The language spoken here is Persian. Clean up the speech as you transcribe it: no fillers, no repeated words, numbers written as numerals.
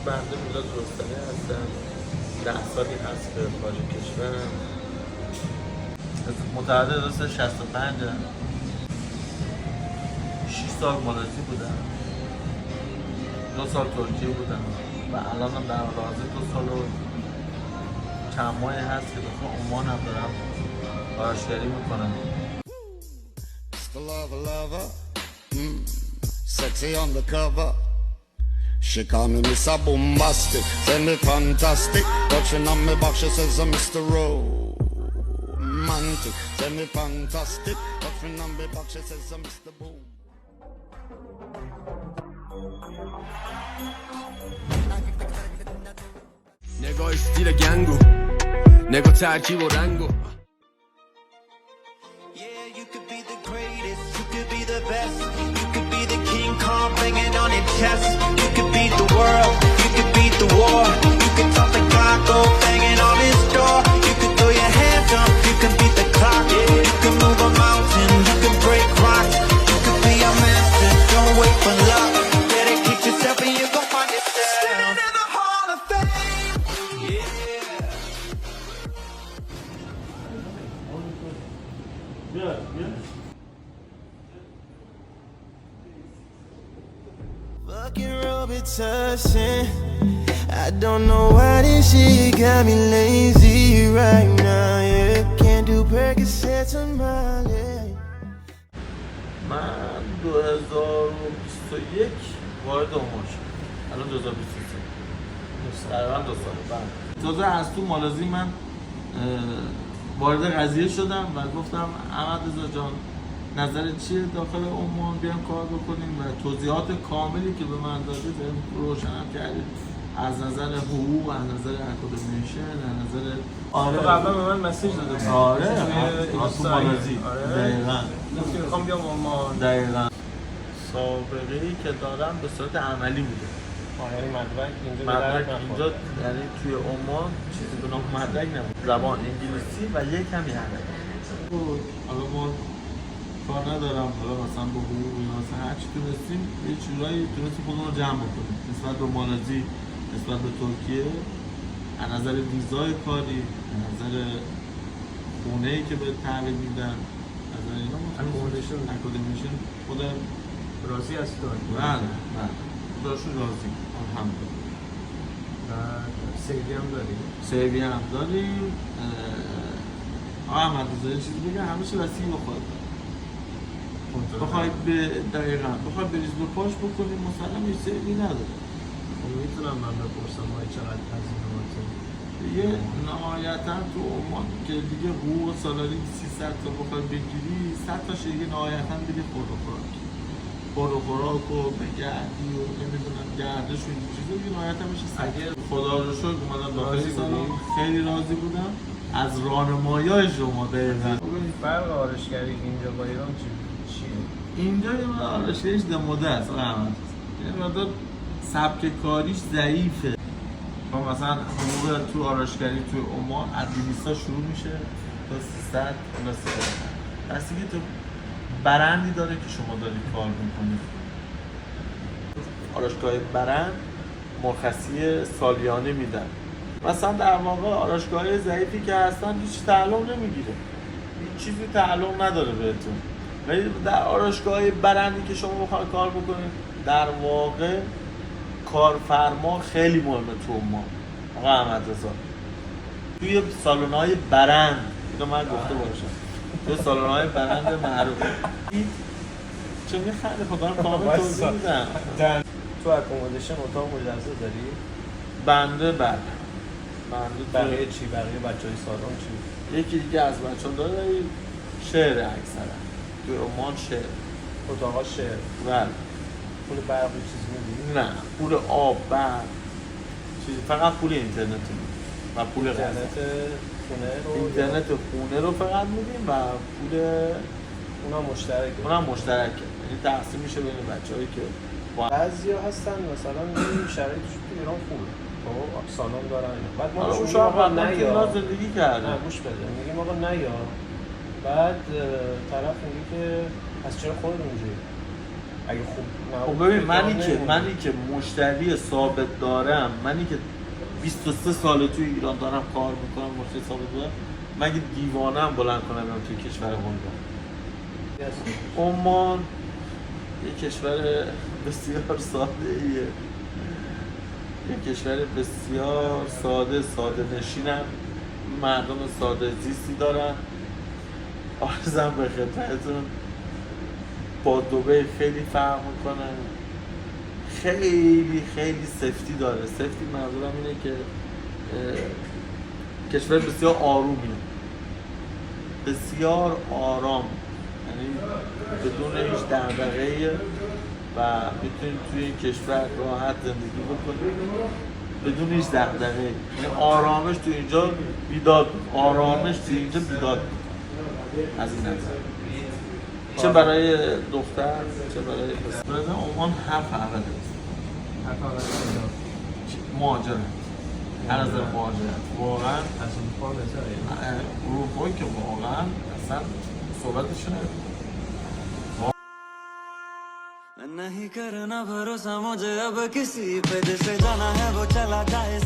بنده میلاد رستمی هستم. 10 سالی هست که خارج کشورم. متولد 1965 هم. 6 سال مالزی بودم، 2 سال ترکیه بودم و الانم در حال حاضر 2 سال و چند ماهی هست که داخل عمان هم دارم آرایشگری میکنم. Sexy on the cover. She call me Mr. Bombastic, tell me fantastic. Touching on me back, she says I'm Mr. Romantic. Tell me fantastic, touching on me back, she says I'm Mr. Boom. نگاه استیل گنگو نگاه ترکیب و رنگو Yeah, you could be the greatest, you could be the best, you could be the King Kong banging on your chest, you could beat the world, you could beat the war, you could talk the God, go banging on his door, you could throw your hands up, you could beat the clock, you could move a mountain, you could break rocks, you could be a master, don't wait for luck, dedicate yourself and you gon' find yourself standing in the Hall of Fame, yeah. Fucking Robitussin. I don't know why this shit got me lazy right now. Yeah, can't do Percocets on my leg. من 2021 وارد عمان شدم. الان 2023 تقریبا 2 ساله. تازه از تو مالزی من وارد قضیه شدم و گفتم احمد رضا جان نظرت چیه داخل عمان بیام کار بکنیم و توضیحات کاملی که به من دادی بهم روشنم کردید از نظر حقوق، از نظر اکادمیشن، از نظر تو قبلا به من مسیج داده بود. آره تو مالزی. دقیقاً گفتی میخوام بیام عمان. دقیقاً سابقه‌ای که دارم به صورت عملی بوده. یعنی مدرک اینجا مدرک اینجا یعنی توی عمان چیزی به نام مدرک نبود. زبان انگلیسی و یک کمی عربی. حالا ما کار ندارم، حالا مثلا با حقوق اینا مثلا هر چی تونستیم یه چیزایی تونستیم خودمون رو جمع بکنیم نسبت به مالزی، نسبت به ترکیه، از نظر ویزای کاری، از نظر خونه‌ای که به تحویل میدن، از نظر اینا اکادمیشن خودم راضی هستی تو؟ بله خداشون راضی الحمدلله. و سیوی هم داریم؟ سیوی هم داریم. احمد رضا یه چیزی بگم، همه چی وسیع به خودت. بخوای به دقیقاً بخوای بریز به پاش بکنیم مثلا یه سیوی نداره. میتونم من بپرسم ما چقدر هزینه هاتون؟ یه نهایتاً تو عمان که دیگه حقوق سالاری 300 تا بخوای بگیری 100 تاش دیگه نهایتاً دیگه خورد و خوراک و بگردی و نمیدونم گردش و این چیزا دیگه نهایتاً میشه 100. خدا رو شکر اومدم داخل سالن خیلی راضی بودم از راهنمایی‌های شما. دقیقاً فرق آرایشگری اینجا با ایران چیه؟ اینجا یه مقدار آرایشگریش دموده است احمد. یه مقدار سبک کاریش ضعیفه. مثلا حقوق تو آرایشگری تو عمان از 200 شروع میشه تا 300 الا 300. پس دیگه تو برندی داره که شما دارید کار میکنید. آرایشگاه برند مرخصی سالیانه میدن. مثلا در واقع آرایشگاه‌های ضعیفی که هستن هیچ تعلق نمیگیره، هیچ چیزی تعلق نداره بهتون. ولی در آرایشگاه برندی که شما بخواید کار بکنید در واقع کارفرما خیلی مهمه تو ما. آقا احمد رضا توی سالن‌های برند اینو من گفته باشم، توی سالن‌های برند معروف چه میخنده خدا رو کامل توضیح میدم. تو اکومودیشن اتاق مجزا داری؟ بنده بله. بقیه چی؟ بقیه بچه‌های سالن چی؟ یکی دیگه از بچه‌ها داره شعر اکثرا توی عمان شعر. اتاقا شعر؟ بله. پول برق و چیزی میدی؟ نه پول آب برق چیزی، فقط پول اینترنت و پول اینترنت خونه رو اینترنت خونه رو فقط میدیم و پول اونم مشترکه، یعنی تقسیم میشه بین بچه‌هایی که بعضیا هستن مثلا این شرایطش تو ایران خوبه، خب سالن دارن، بعد ما اون میگیم شما آقا نیا نیا زندگی کرده. نه گوش بده، میگیم آقا نیا، بعد طرف میگه که پس چرا خودت اونجایی؟ اگه خوب خب ببین منی که مشتری ثابت دارم، منی که 23 ساله توی ایران دارم کار میکنم، مشتری ثابت دارم، مگه دیوانم بلند کنم برم توی کشور عمان؟ عمان یه کشور بسیار ساده ایه، یه کشور بسیار ساده نشینم، مردم ساده زیستی دارن. عرضم به خدمتتون با دبی خیلی فرق میکنه، خیلی سفتی داره. سفتی منظورم اینه که کشور بسیار آرومیه، بسیار آرام، یعنی بدون هیچ دغدغه‌ای و میتونید توی این کشور راحت زندگی بکنید بدون هیچ دغدغه‌ای. یعنی آرامش تو اینجا بیداد، آرامش تو اینجا بیداد از این نظر، چه برای دختر چه برای پسر. برای عمان هر فرقه مهاجرت، هر نظر مهاجرت واقعا از اروپا بهتره. اروپایی که واقعا اصلا صحبتش نمی‌کنه. नहीं करना भरोसा मुझे अब किसी पे, जिसे जाना है वो चला जाए।